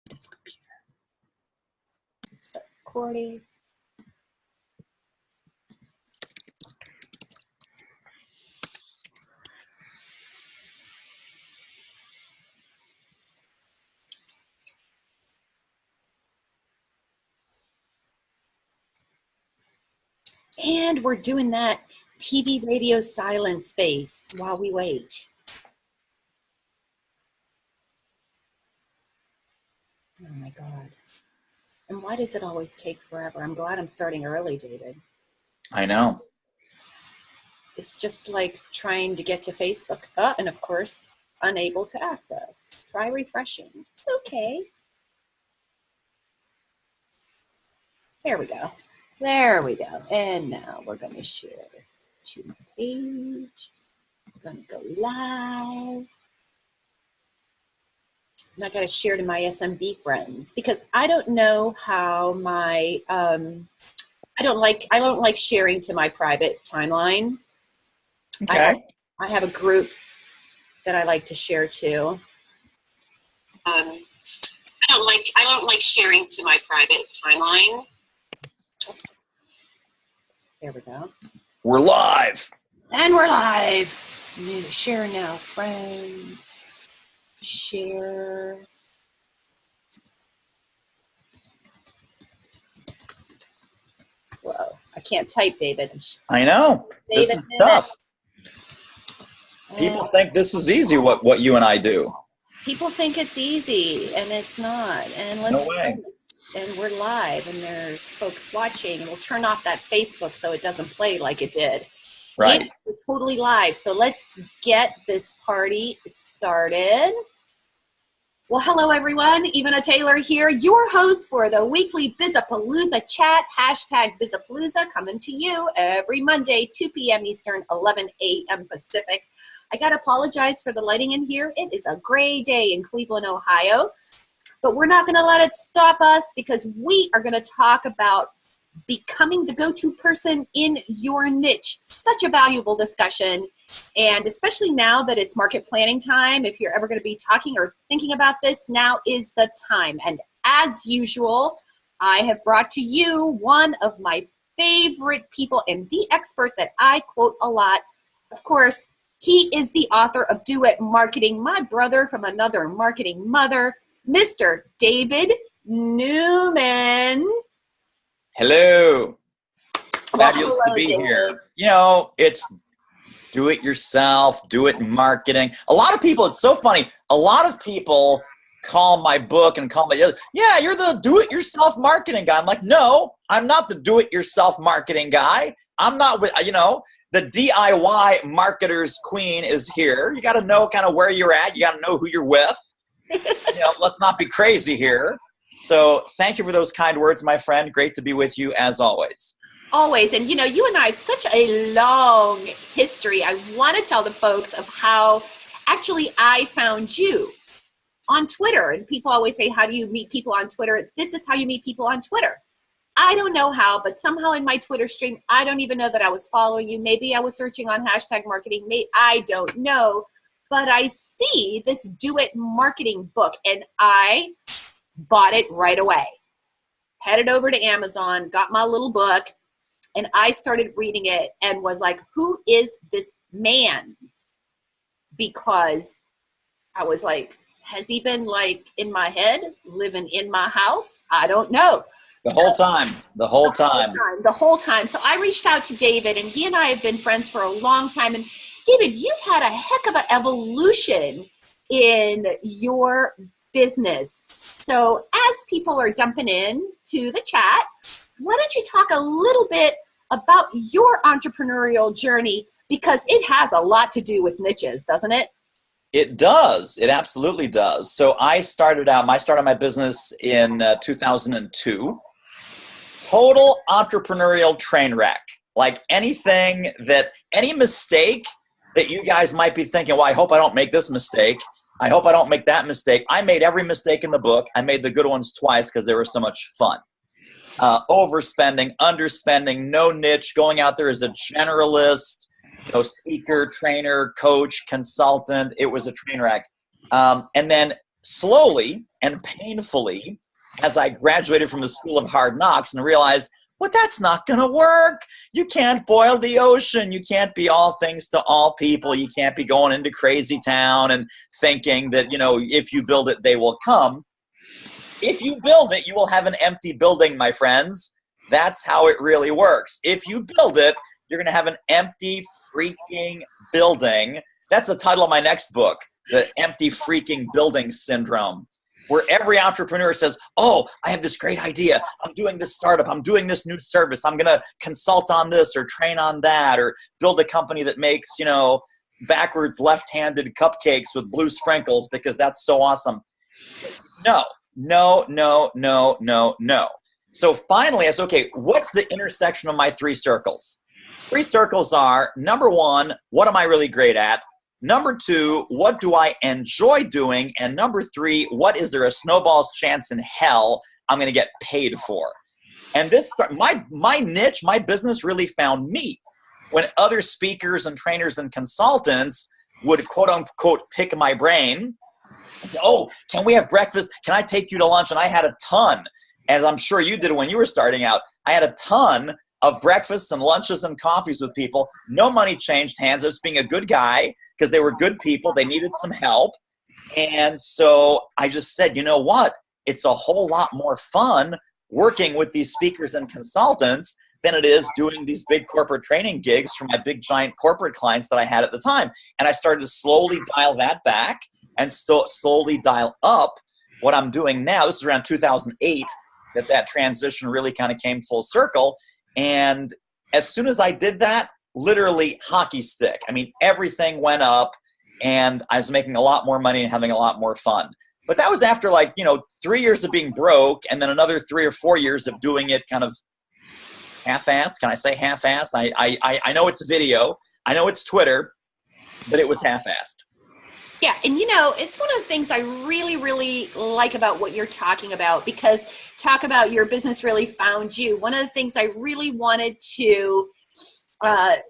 this computer. Start recording. And we're doing that TV radio silence face while we wait. Oh my God. And why does it always take forever? I'm glad I'm starting early, David. I know. It's just like trying to get to Facebook. And of course, unable to access. Try refreshing. Okay. There we go. There we go. And now we're going to share to my page. We're going to go live. And I got to share to my SMB friends because I don't know how my I don't like sharing to my private timeline. Okay. I have a group that I like to share to. I don't like sharing to my private timeline. There we go. We're live. And we're live. I'm going to share now, friends. Share. Whoa, I can't type, David. I know. This is tough. People think this is easy, what you and I do. People think it's easy, and it's not. And let's No way. post, and we're live, and there's folks watching, and we'll turn off that Facebook so it doesn't play like it did. Right. And we're totally live, so let's get this party started. Well, hello, everyone. Ivana Taylor here, your host for the weekly Bizapalooza chat, hashtag Bizapalooza, coming to you every Monday, 2 p.m. Eastern, 11 a.m. Pacific. I got to apologize for the lighting in here. It is a gray day in Cleveland, Ohio, but we're not going to let it stop us because we are going to talk about becoming the go-to person in your niche. Such a valuable discussion, and especially now that it's market planning time, if you're ever going to be talking or thinking about this, now is the time. And as usual, I have brought to you one of my favorite people and the expert that I quote a lot. Of course, he is the author of Do It Marketing, my brother from another marketing mother, Mr. David Newman. Hello. Well, Fabulous hello, to be David. here. You know, it's do it yourself, do it marketing. A lot of people, it's so funny. A lot of people call my book and call my, yeah, you're the do it yourself marketing guy. I'm like, no, I'm not the do it yourself marketing guy. I'm not with, the DIY marketer's queen is here. You got to know kind of where you're at. You got to know who you're with. Let's not be crazy here. So thank you for those kind words, my friend. Great to be with you as always. Always. And you and I have such a long history. I want to tell the folks of how actually I found you on Twitter. And people always say, how do you meet people on Twitter? This is how you meet people on Twitter. I don't know how, but somehow in my Twitter stream, I don't even know that I was following you. Maybe I was searching on hashtag marketing. I don't know. But I see this Do It Marketing book, and I bought it right away. Headed over to Amazon, got my little book, and I started reading it and was like, who is this man? Because I was like, has he been like in my head, living in my house? I don't know. The whole time. So I reached out to David, and he and I have been friends for a long time. And David, you've had a heck of an evolution in your business. So as people are dumping in to the chat, why don't you talk a little bit about your entrepreneurial journey, because it has a lot to do with niches, doesn't it? It does. It absolutely does. So I started my business in 2002. Total entrepreneurial train wreck. Like any mistake that you guys might be thinking, well, I hope I don't make this mistake. I hope I don't make that mistake. I made every mistake in the book. I made the good ones twice because they were so much fun. Overspending, underspending, no niche, going out there as a generalist, speaker, trainer, coach, consultant. It was a train wreck. And then slowly and painfully as I graduated from the School of Hard Knocks and realized, well, that's not going to work. You can't boil the ocean. You can't be all things to all people. You can't be going into crazy town and thinking that, if you build it, they will come. If you build it, you will have an empty building, my friends. That's how it really works. If you build it, you're going to have an empty freaking building. That's the title of my next book, The Empty Freaking Building Syndrome, where every entrepreneur says, oh, I have this great idea. I'm doing this startup. I'm doing this new service. I'm going to consult on this or train on that or build a company that makes, backwards left-handed cupcakes with blue sprinkles because that's so awesome. No. So finally, I said, okay, what's the intersection of my three circles? Three circles are, number one, what am I really great at? Number two, what do I enjoy doing? And number three, what is there a snowball's chance in hell I'm going to get paid for? And this, my niche, my business really found me. When other speakers and trainers and consultants would quote unquote pick my brain and say, oh, can we have breakfast? Can I take you to lunch? And I had a ton, as I'm sure you did when you were starting out. I had a ton of breakfasts and lunches and coffees with people. No money changed hands. I was being a good guy because they were good people. They needed some help. And so I just said, you know what? It's a whole lot more fun working with these speakers and consultants than it is doing these big corporate training gigs for my big giant corporate clients that I had at the time. And I started to slowly dial that back and slowly dial up what I'm doing now. This is around 2008 that transition really kind of came full circle. And as soon as I did that, literally hockey stick. I mean, everything went up and I was making a lot more money and having a lot more fun. But that was after 3 years of being broke and then another 3 or 4 years of doing it kind of half-assed. Can I say half-assed? I know it's video. I know it's Twitter, but it was half-assed. Yeah, and it's one of the things I really, really like about what you're talking about, because talk about your business really found you. One of the things I really wanted to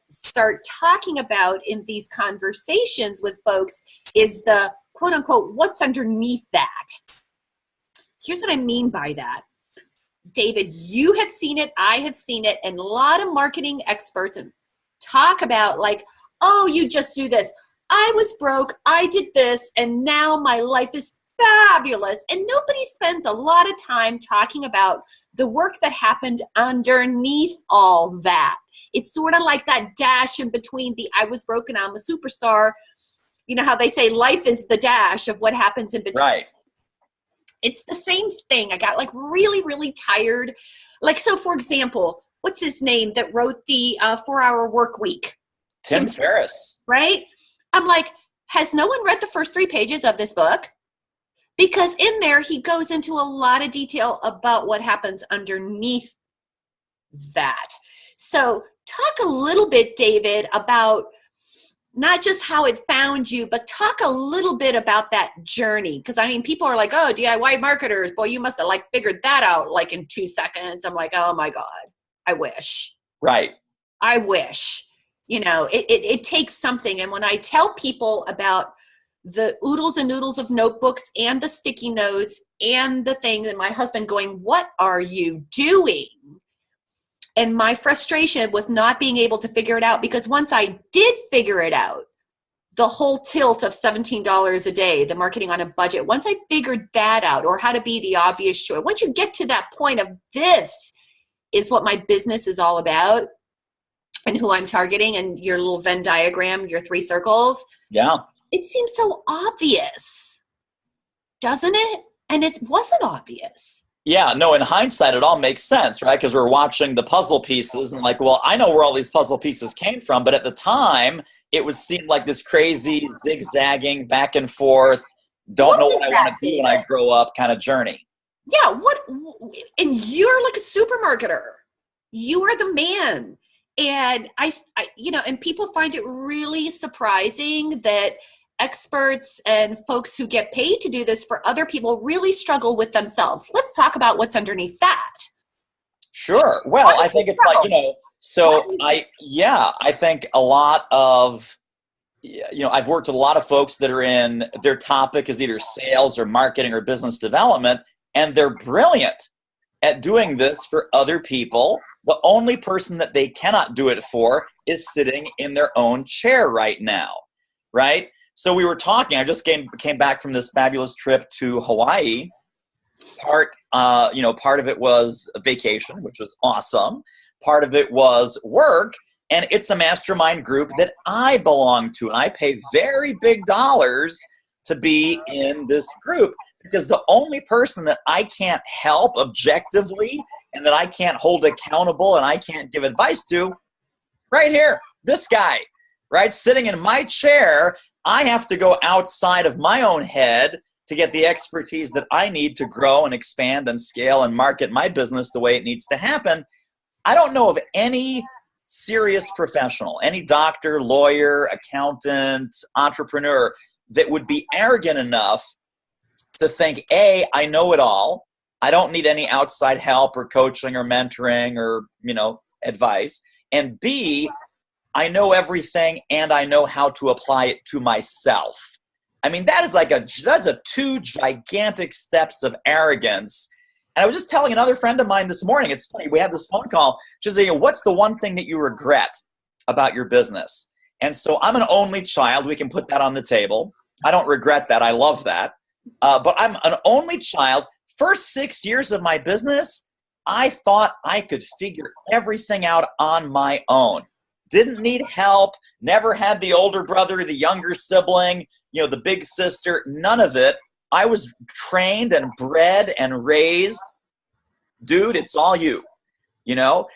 start talking about in these conversations with folks is the quote unquote, what's underneath that? Here's what I mean by that. David, you have seen it, I have seen it, and a lot of marketing experts talk about oh, you just do this. I was broke, I did this, and now my life is fabulous. And nobody spends a lot of time talking about the work that happened underneath all that. It's sort of like that dash in between the I was broke and I'm a superstar. You know how they say life is the dash of what happens in between. Right. It's the same thing. I got really, really tired. So for example, what's his name that wrote the 4-Hour Work Week? Tim Ferriss. Right? I'm like, has no one read the first 3 pages of this book? Because in there, he goes into a lot of detail about what happens underneath that. So talk a little bit, David, about not just how it found you, but talk a little bit about that journey. Because people are like, oh, DIY marketers, boy, you must have figured that out in 2 seconds. I'm like, oh my God, I wish. Right. I wish. It takes something. And when I tell people about the oodles and noodles of notebooks and the sticky notes and the things, and my husband going, what are you doing? And my frustration with not being able to figure it out, because once I did figure it out, the whole tilt of $17 a day, the marketing on a budget, once I figured that out, or how to be the obvious choice, once you get to that point of this is what my business is all about, and who I'm targeting, and your little Venn diagram, your 3 circles. Yeah. It seems so obvious, doesn't it? And it wasn't obvious. Yeah, no, in hindsight, it all makes sense, right? Because we're watching the puzzle pieces and well, I know where all these puzzle pieces came from, but at the time, it seemed like this crazy, zigzagging, back and forth, don't know what I want to do when I grow up kind of journey. Yeah, and you're like a supermarketer. You are the man. And I and people find it really surprising that experts and folks who get paid to do this for other people really struggle with themselves. Let's talk about what's underneath that. Sure. Well, I think it's I think a lot of I've worked with a lot of folks that are in, their topic is either sales or marketing or business development, and they're brilliant at doing this for other people. The only person that they cannot do it for is sitting in their own chair right now, right? So we were talking, I just came back from this fabulous trip to Hawaii. Part of it was a vacation, which was awesome. Part of it was work, and it's a mastermind group that I belong to, and I pay very big dollars to be in this group, because the only person that I can't help objectively and that I can't hold accountable and I can't give advice to, right here, this guy, right, sitting in my chair, I have to go outside of my own head to get the expertise that I need to grow and expand and scale and market my business the way it needs to happen. I don't know of any serious professional, any doctor, lawyer, accountant, entrepreneur that would be arrogant enough to think, A, I know it all. I don't need any outside help or coaching or mentoring or, advice. And B, I know everything and I know how to apply it to myself. I mean, that's a two gigantic steps of arrogance. And I was just telling another friend of mine this morning, it's funny, we had this phone call, just saying, what's the one thing that you regret about your business? And so I'm an only child. We can put that on the table. I don't regret that. I love that. But I'm an only child. First 6 years of my business, I thought I could figure everything out on my own. Didn't need help, never had the older brother, the younger sibling, the big sister, none of it. I was trained and bred and raised. Dude, it's all you. You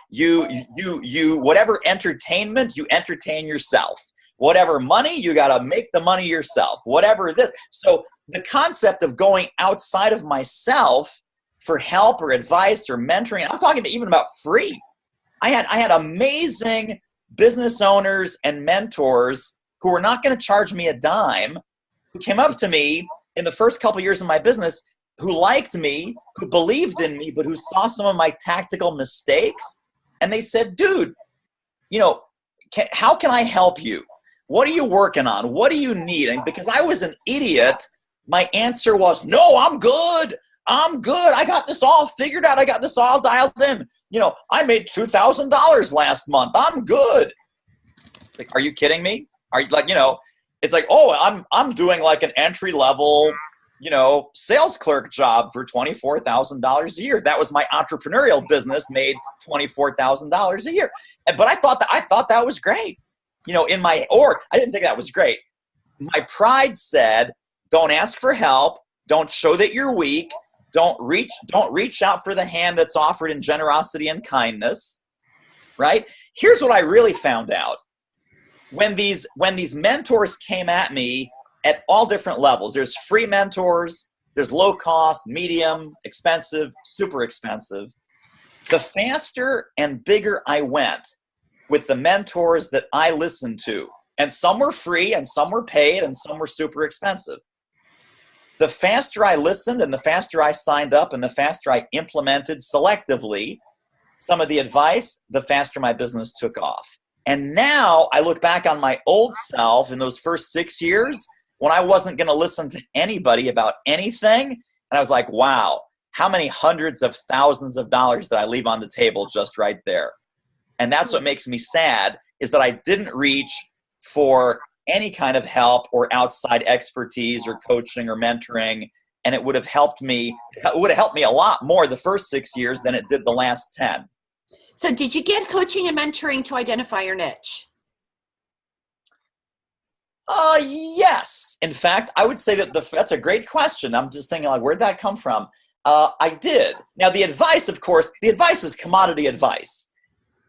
whatever entertainment, you entertain yourself. Whatever money, you got to make the money yourself. Whatever this. So the concept of going outside of myself for help or advice or mentoring, I'm talking even about free. I had amazing business owners and mentors who were not going to charge me a dime, who came up to me in the first couple of years of my business, who liked me, who believed in me, but who saw some of my tactical mistakes. And they said, dude, how can I help you? What are you working on? What do you need? And because I was an idiot, my answer was, no, I'm good. I got this all figured out. I got this all dialed in. I made $2,000 last month. I'm good. Like, are you kidding me? Are you it's like, oh, I'm doing like an entry level, sales clerk job for $24,000 a year. That was my entrepreneurial business, made $24,000 a year. But I thought that was great. I didn't think that was great. My pride said, don't ask for help. Don't show that you're weak. Don't reach out for the hand that's offered in generosity and kindness, right? Here's what I really found out. When these mentors came at me at all different levels, there's free mentors, there's low cost, medium, expensive, super expensive. The faster and bigger I went with the mentors that I listened to, and some were free and some were paid and some were super expensive. The faster I listened and the faster I signed up and the faster I implemented selectively some of the advice, the faster my business took off. And now I look back on my old self in those first 6 years when I wasn't going to listen to anybody about anything. And I was like, wow, how many hundreds of thousands of dollars did I leave on the table just right there? And that's what makes me sad, is that I didn't reach for any kind of help or outside expertise or coaching or mentoring. And it would have helped me a lot more the first 6 years than it did the last 10. So did you get coaching and mentoring to identify your niche? Yes. In fact, I would say that that's a great question. I'm just thinking, like, where'd that come from? I did. Now, the advice, of course, is commodity advice.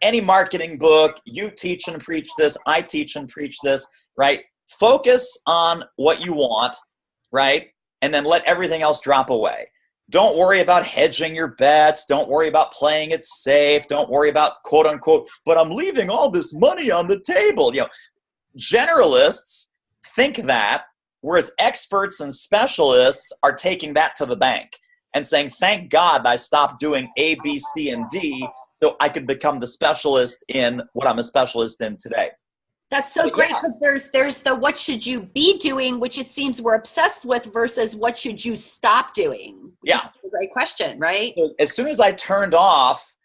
Any marketing book, you teach and preach this, I teach and preach this, right? Focus on what you want, right? And then let everything else drop away. Don't worry about hedging your bets. Don't worry about playing it safe. Don't worry about quote unquote, but I'm leaving all this money on the table. Generalists think that, whereas experts and specialists are taking that to the bank and saying, thank God I stopped doing A, B, C, and D so I could become the specialist in what I'm a specialist in today. That's so great, because there's the what should you be doing, which it seems we're obsessed with, versus what should you stop doing, which is a great question, right? So as soon as I turned off,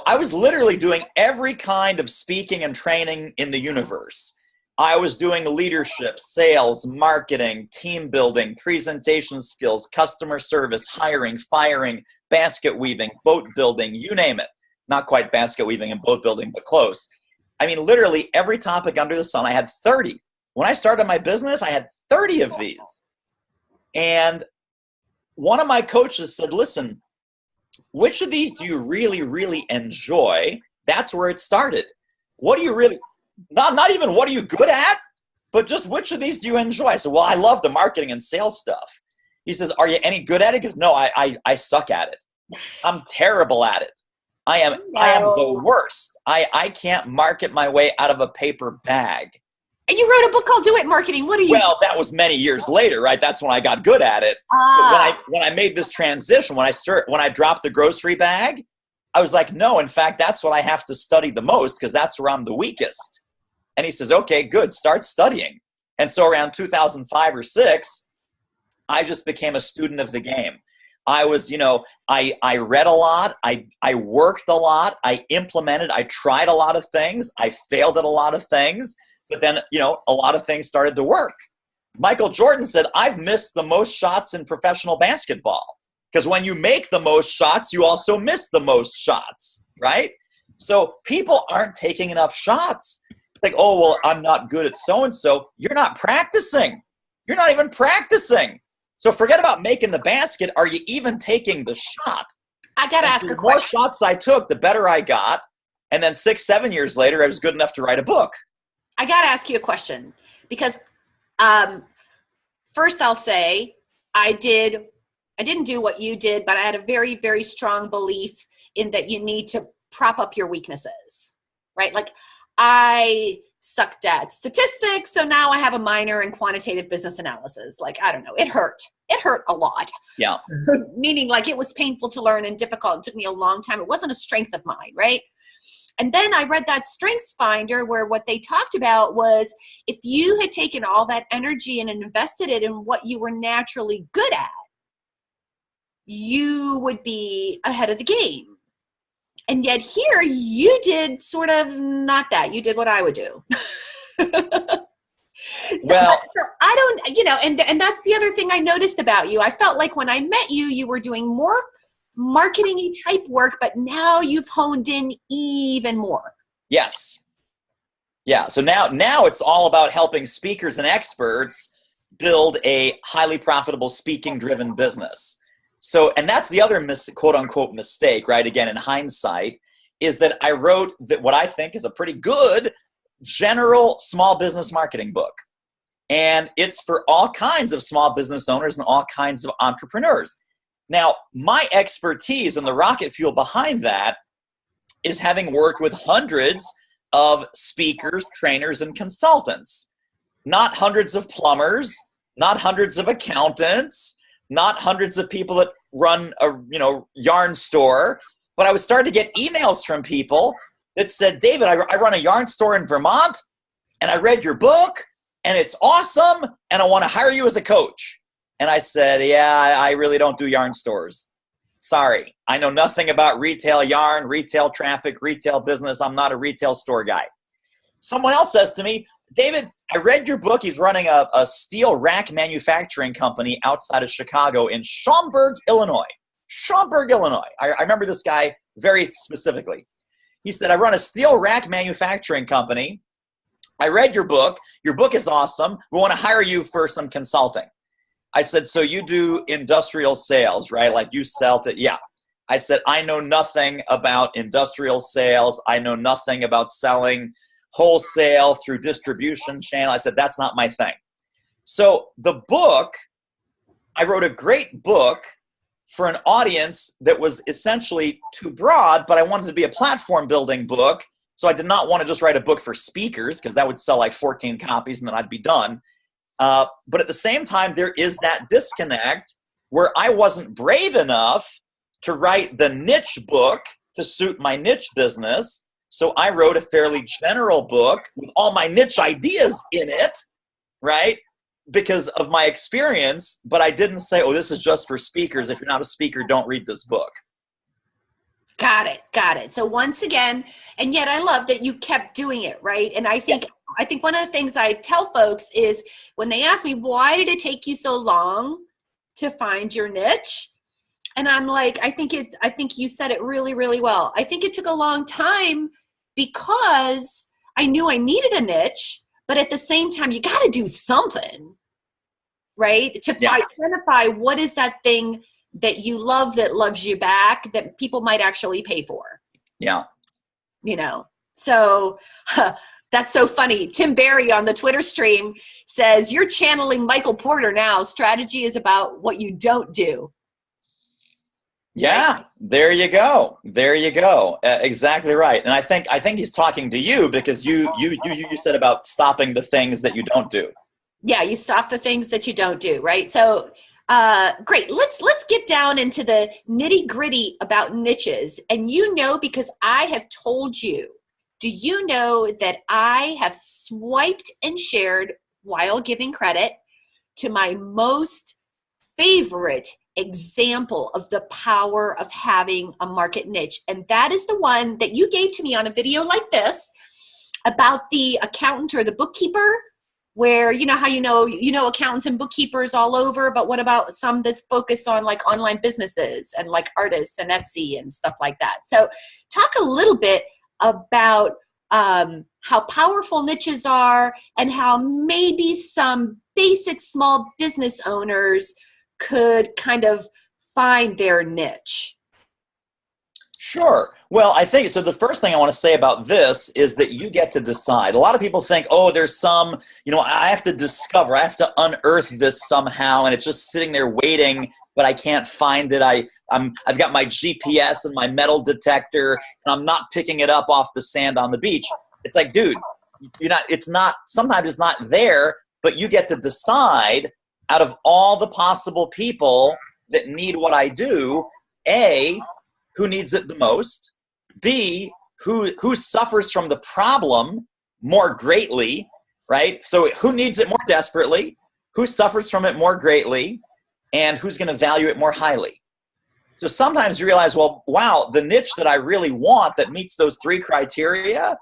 I was literally doing every kind of speaking and training in the universe. I was doing leadership, sales, marketing, team building, presentation skills, customer service, hiring, firing, basket weaving, boat building, you name it. Not quite basket weaving and boat building, but close. I mean, literally every topic under the sun. I had 30. When I started my business, I had 30 of these. And one of my coaches said, listen, which of these do you really, really enjoy? That's where it started. What do you really, not even what are you good at, but just which of these do you enjoy? I said, well, I love the marketing and sales stuff. He says, are you any good at it? He goes, no, I suck at it. I'm terrible at it. I am the worst. I can't market my way out of a paper bag. And you wrote a book called Do It Marketing. What are you? Well, that was many years later, right? That's when I got good at it. But when I made this transition, when I dropped the grocery bag, I was like, no, in fact, that's what I have to study the most, because that's where I'm the weakest. And he says, okay, good, start studying. And so around 2005 or 6, I just became a student of the game. I was, I read a lot. I worked a lot. I implemented. I tried a lot of things. I failed at a lot of things. But then, a lot of things started to work. Michael Jordan said, I've missed the most shots in professional basketball. Because when you make the most shots, you also miss the most shots, right? So people aren't taking enough shots. It's like, oh, well, I'm not good at so-and-so. You're not practicing. You're not even practicing. So forget about making the basket. Are you even taking the shot? I got to ask a question. The more shots I took, the better I got. And then 6-7 years later, I was good enough to write a book. I got to ask you a question, because first I'll say I didn't do what you did, but I had a very, very strong belief in that you need to prop up your weaknesses, right? Like I sucked at statistics, so now I have a minor in quantitative business analysis. Like, I don't know, it hurt a lot. Yeah. Meaning like it was painful to learn and difficult. It took me a long time. It wasn't a strength of mine, right? And then I read that Strengths Finder, where what they talked about was if you had taken all that energy and invested it in what you were naturally good at, you would be ahead of the game. And yet here you did sort of not that. You did what I would do. So I don't, and that's the other thing I noticed about you. I felt like when I met you, you were doing more marketing-y type work, but now you've honed in even more. Yes. Yeah. So now it's all about helping speakers and experts build a highly profitable speaking-driven business. So, and that's the other quote unquote mistake, right? Again, in hindsight, is that I wrote that what I think is a pretty good general small business marketing book. And it's for all kinds of small business owners and all kinds of entrepreneurs. Now, my expertise and the rocket fuel behind that is having worked with hundreds of speakers, trainers, and consultants. Not hundreds of plumbers, not hundreds of accountants, not hundreds of people that run a yarn store, but I was starting to get emails from people that said, David, I run a yarn store in Vermont, and I read your book, and it's awesome, and I want to hire you as a coach. And I said, yeah, I really don't do yarn stores. Sorry, I know nothing about retail yarn, retail traffic, retail business. I'm not a retail store guy. Someone else says to me, David, I read your book. He's running a steel rack manufacturing company outside of Chicago in Schaumburg, Illinois. Schaumburg, Illinois. I remember this guy very specifically. He said, I run a steel rack manufacturing company. I read your book. Your book is awesome. We want to hire you for some consulting. I said, so you do industrial sales, right? Like you sell to, yeah. I said, I know nothing about industrial sales. I know nothing about selling wholesale through distribution channel. I said, that's not my thing. So the book, I wrote a great book for an audience that was essentially too broad, but I wanted to be a platform building book. So I did not want to just write a book for speakers because that would sell like 14 copies and then I'd be done. But at the same time, there is that disconnect where I wasn't brave enough to write the niche book to suit my niche business. So I wrote a fairly general book with all my niche ideas in it, right? Because of my experience, but I didn't say, oh, this is just for speakers. If you're not a speaker, don't read this book. Got it. Got it. So once again, and yet I love that you kept doing it, right? And I think one of the things I tell folks is when they ask me, why did it take you so long to find your niche? And I'm like, I think you said it really, really well. I think it took a long time because I knew I needed a niche, but at the same time, you got to do something, right? To identify what is that thing that you love, that loves you back, that people might actually pay for. Yeah. You know, so that's so funny. Tim Barry on the Twitter stream says, you're channeling Michael Porter now. Strategy is about what you don't do. Yeah, right? There you go. There you go. Exactly right. And I think he's talking to you because you said about stopping the things that you don't do. Yeah, you stop the things that you don't do, right? So great. Let's get down into the nitty gritty about niches. And because I have told you, do you know that I have swiped and shared while giving credit to my most favorite example of the power of having a market niche? And that is the one that you gave to me on a video like this about the accountant or the bookkeeper, where how accountants and bookkeepers all over, but what about some that focus on like online businesses and like artists and Etsy and stuff like that? So talk a little bit about how powerful niches are and how maybe some basic small business owners could kind of find their niche. Sure. Well, I think, so the first thing I want to say about this is that you get to decide. A lot of people think, oh, there's some, I have to discover, I have to unearth this somehow, and it's just sitting there waiting, but I can't find it. I've got my GPS and my metal detector, and I'm not picking it up off the sand on the beach. It's like, dude, sometimes it's not there, but you get to decide out of all the possible people that need what I do, A, who needs it the most, B, who suffers from the problem more greatly, right? So who needs it more desperately, who suffers from it more greatly, and who's going to value it more highly. So sometimes you realize, well, wow, the niche that I really want that meets those three criteria,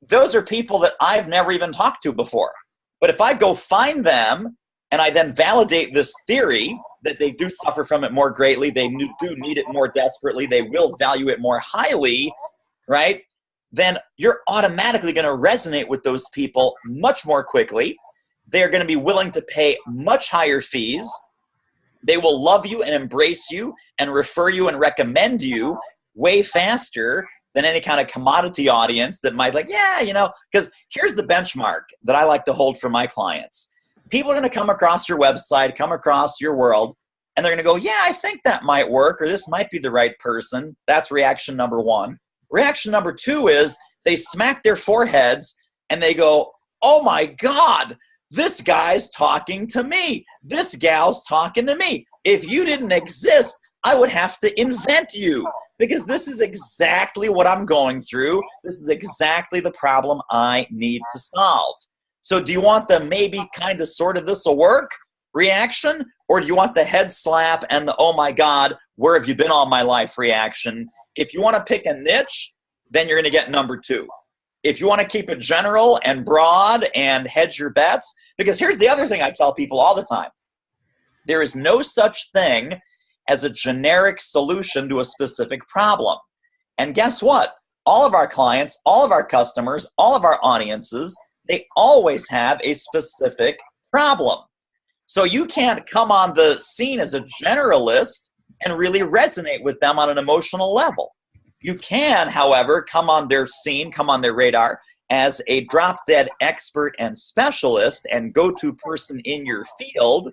those are people that I've never even talked to before. But if I go find them and I then validate this theory that they do suffer from it more greatly, they do need it more desperately, they will value it more highly, right? Then you're automatically going to resonate with those people much more quickly. They're going to be willing to pay much higher fees. They will love you and embrace you and refer you and recommend you way faster than any kind of commodity audience that might because here's the benchmark that I like to hold for my clients. People are going to come across your website, come across your world, and they're going to go, yeah, I think that might work, or this might be the right person. That's reaction number one. Reaction number two is they smack their foreheads and they go, oh my God, this guy's talking to me. This gal's talking to me. If you didn't exist, I would have to invent you because this is exactly what I'm going through. This is exactly the problem I need to solve. So do you want the maybe kind of sort of this will work reaction, or do you want the head slap and the oh my God, where have you been all my life reaction? If you want to pick a niche, then you're going to get number two. If you want to keep it general and broad and hedge your bets, because here's the other thing I tell people all the time. There is no such thing as a generic solution to a specific problem. And guess what? All of our clients, all of our customers, all of our audiences, they always have a specific problem. So you can't come on the scene as a generalist and really resonate with them on an emotional level. You can, however, come on their scene, come on their radar as a drop-dead expert and specialist and go-to person in your field,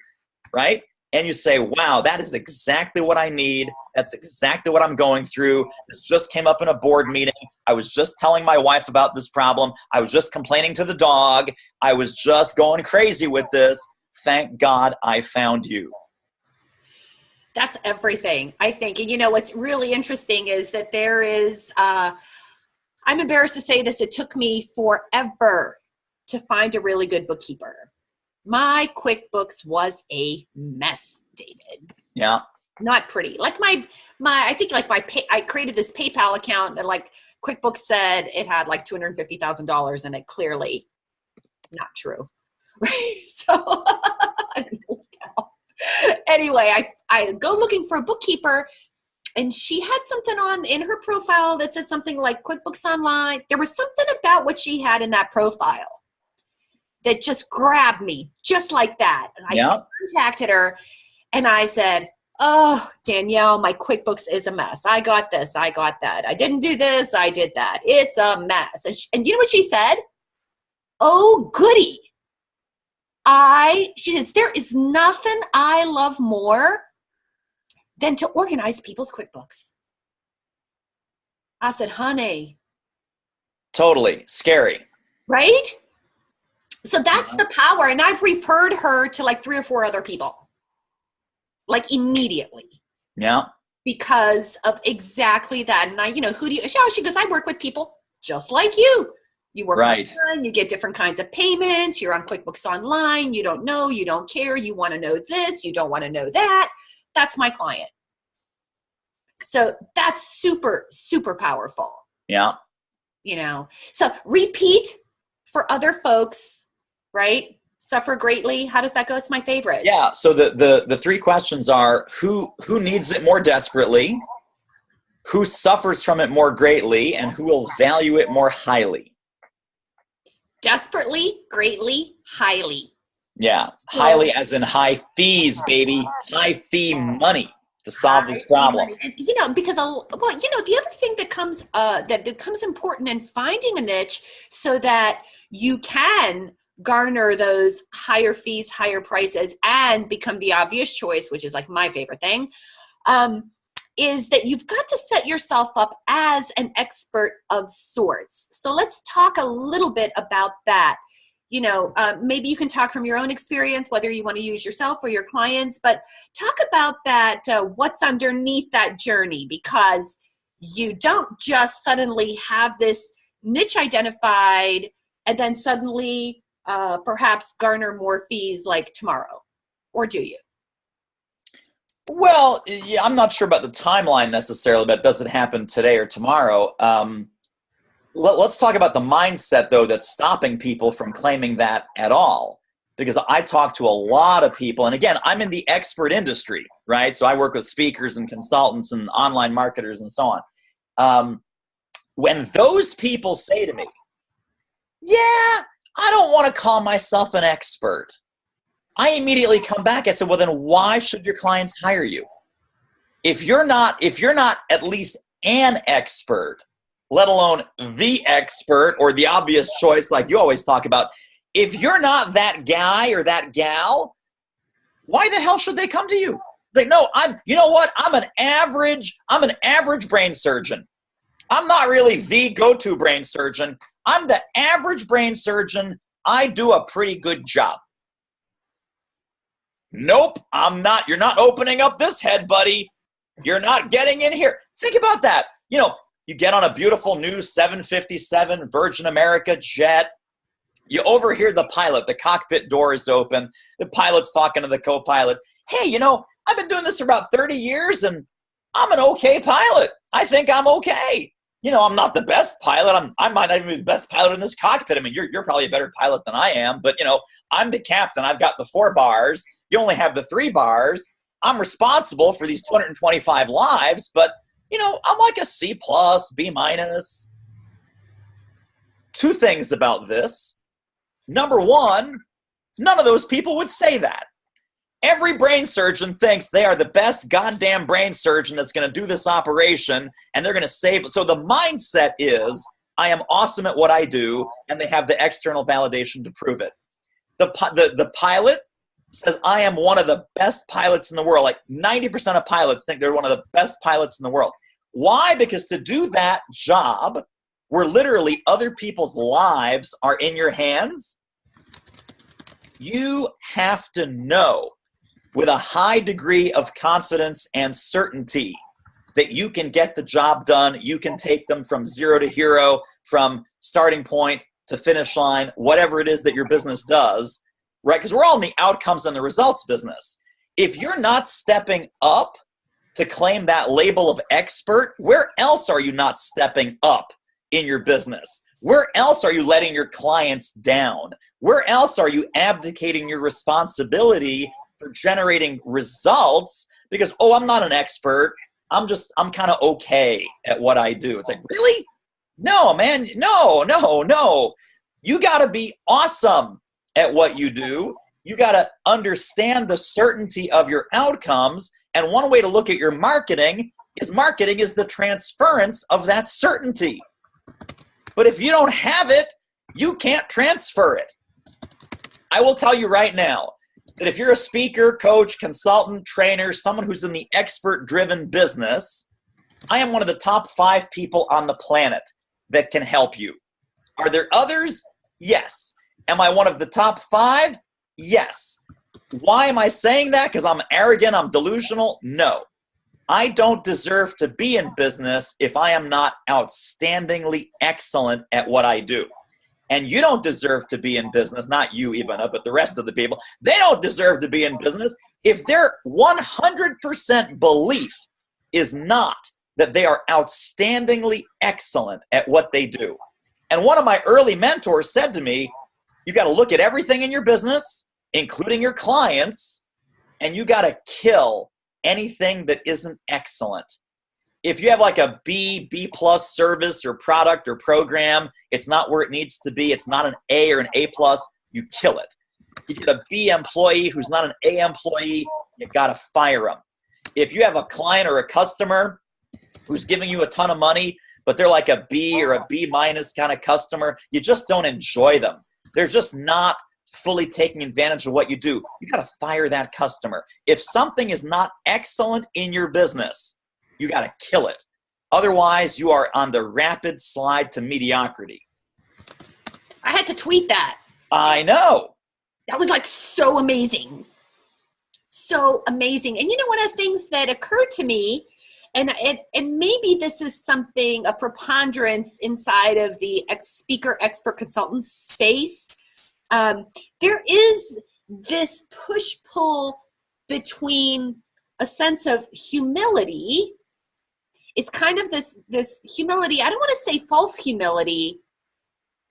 right? And you say, wow, that is exactly what I need. That's exactly what I'm going through. This just came up in a board meeting. I was just telling my wife about this problem. I was just complaining to the dog. I was just going crazy with this. Thank God I found you. That's everything, I think. And what's really interesting is that there is I'm embarrassed to say this, it took me forever to find a really good bookkeeper. My QuickBooks was a mess, David. Yeah. Not pretty. Like I think like I created this PayPal account and like QuickBooks said it had like $250,000 in it. Clearly not true. Right. So anyway, I go looking for a bookkeeper, and she had something on in her profile that said something like QuickBooks Online. There was something about what she had in that profile that just grabbed me just like that. And I contacted her and I said, oh, Danielle, my QuickBooks is a mess. I got this. I got that. I didn't do this. I did that. It's a mess. And you know what she said? Oh, goody. She says, there is nothing I love more than to organize people's QuickBooks. I said, honey. Totally. Scary. Right? So that's the power. And I've referred her to like 3 or 4 other people. Like immediately. Yeah. Because of exactly that. And who do you, she goes, I work with people just like you. You work online, you get different kinds of payments. You're on QuickBooks Online. You don't know, you don't care. You want to know this, you don't want to know that. That's my client. So that's super, super powerful. Yeah. So repeat for other folks, right? Suffer greatly. How does that go? It's my favorite. Yeah. So the 3 questions are who needs it more desperately, who suffers from it more greatly, and who will value it more highly. Desperately, greatly, highly. Yeah. Highly as in high fees, baby. High fee money to solve this problem. And, because, the other thing that becomes important in finding a niche so that you can garner those higher fees, higher prices, and become the obvious choice, which is like my favorite thing, is that you've got to set yourself up as an expert of sorts. So let's talk a little bit about that. Maybe you can talk from your own experience, whether you want to use yourself or your clients, but talk about that, what's underneath that journey, because you don't just suddenly have this niche identified and then suddenly perhaps garner more fees like tomorrow, or do you? Well, yeah, I'm not sure about the timeline necessarily, but does it happen today or tomorrow? Let's talk about the mindset, though, that's stopping people from claiming that at all. Because I talk to a lot of people, and again, I'm in the expert industry, right? So I work with speakers and consultants and online marketers and so on. When those people say to me, yeah, I don't want to call myself an expert, I immediately come back. I said, well, then why should your clients hire you? If you're not at least an expert, let alone the expert or the obvious choice like you always talk about, if you're not that guy or that gal, why the hell should they come to you? It's like, no, I'm an average brain surgeon. I'm not really the go-to brain surgeon. I'm the average brain surgeon. I do a pretty good job. Nope, I'm not. You're not opening up this head, buddy. You're not getting in here. Think about that. You get on a beautiful new 757 Virgin America jet. You overhear the pilot. The cockpit door is open. The pilot's talking to the co-pilot. Hey, I've been doing this for about 30 years, and I'm an okay pilot. I think I'm okay. I'm not the best pilot. I might not even be the best pilot in this cockpit. I mean, you're probably a better pilot than I am, but, I'm the captain. I've got the 4 bars. You only have the 3 bars. I'm responsible for these 225 lives, but, I'm like a C+, B-. 2 things about this. Number 1, none of those people would say that. Every brain surgeon thinks they are the best goddamn brain surgeon that's going to do this operation, and they're going to save. So the mindset is, I am awesome at what I do, and they have the external validation to prove it. The pilot says, I am one of the best pilots in the world. Like 90% of pilots think they're one of the best pilots in the world. Why? Because to do that job, where literally other people's lives are in your hands, you have to know with a high degree of confidence and certainty that you can get the job done. You can take them from zero to hero, from starting point to finish line, whatever it is that your business does, right? Because we're all in the outcomes and the results business. If you're not stepping up to claim that label of expert, where else are you not stepping up in your business? Where else are you letting your clients down? Where else are you abdicating your responsibility for generating results because, oh, I'm not an expert. I'm kind of okay at what I do. It's like, really? No, man, no. You got to be awesome at what you do. You got to understand the certainty of your outcomes. And one way to look at your marketing is the transference of that certainty. But if you don't have it, you can't transfer it. I will tell you right now that if you're a speaker, coach, consultant, trainer, someone who's in the expert-driven business, I am one of the top 5 people on the planet that can help you. Are there others? Yes. Am I one of the top 5? Yes. Why am I saying that? Because I'm arrogant, I'm delusional? No. I don't deserve to be in business if I am not outstandingly excellent at what I do. And you don't deserve to be in business, not you, Ivana, but the rest of the people. They don't deserve to be in business if their 100% belief is not that they are outstandingly excellent at what they do. And one of my early mentors said to me, you got to look at everything in your business, including your clients, and you got to kill anything that isn't excellent. If you have like a B plus service or product or program, it's not where it needs to be. It's not an A or an A plus, you kill it. You get a B employee who's not an A employee, you got to fire them. If you have a client or a customer who's giving you a ton of money, but they're like a B or a B minus kind of customer, you just don't enjoy them. They're just not fully taking advantage of what you do. You got to fire that customer. If something is not excellent in your business, you got to kill it. Otherwise, you are on the rapid slide to mediocrity. I had to tweet that. I know. That was like so amazing. So amazing. And you know, one of the things that occurred to me, and maybe this is something, a preponderance inside of the speaker expert consultant space, there is this push-pull between a sense of humility. It's kind of this humility. I don't want to say false humility,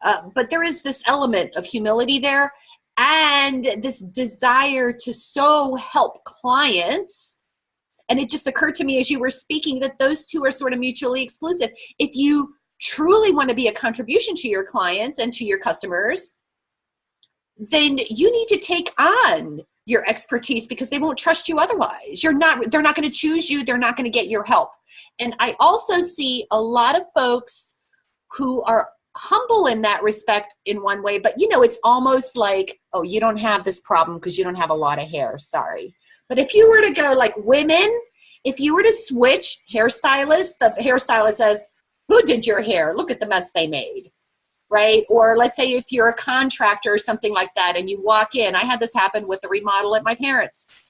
but there is this element of humility there, and this desire to so help clients. And it just occurred to me as you were speaking that those two are sort of mutually exclusive. If you truly want to be a contribution to your clients and to your customers, then you need to take on your expertise because they won't trust you otherwise. They're not going to choose you. They're not going to get your help. And I also see a lot of folks who are humble in that respect in one way, but you know, it's almost like, oh, you don't have this problem because you don't have a lot of hair. Sorry. But if you were to go like women, if you were to switch hairstylist, the hairstylist says, who did your hair? Look at the mess they made. Right? Or let's say if you're a contractor or something like that and you walk in, I had this happen with the remodel at my parents'.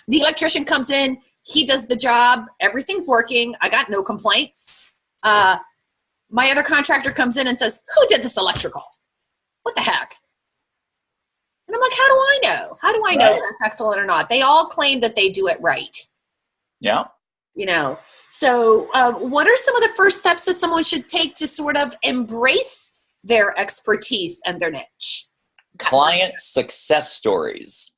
The electrician comes in, he does the job, everything's working, I got no complaints. My other contractor comes in and says, who did this electrical? What the heck? And I'm like, how do I know? How do I know if that's excellent or not? They all claim that they do it right. Yeah. You know, so what are some of the first steps that someone should take to sort of embrace their expertise and their niche? Client success stories.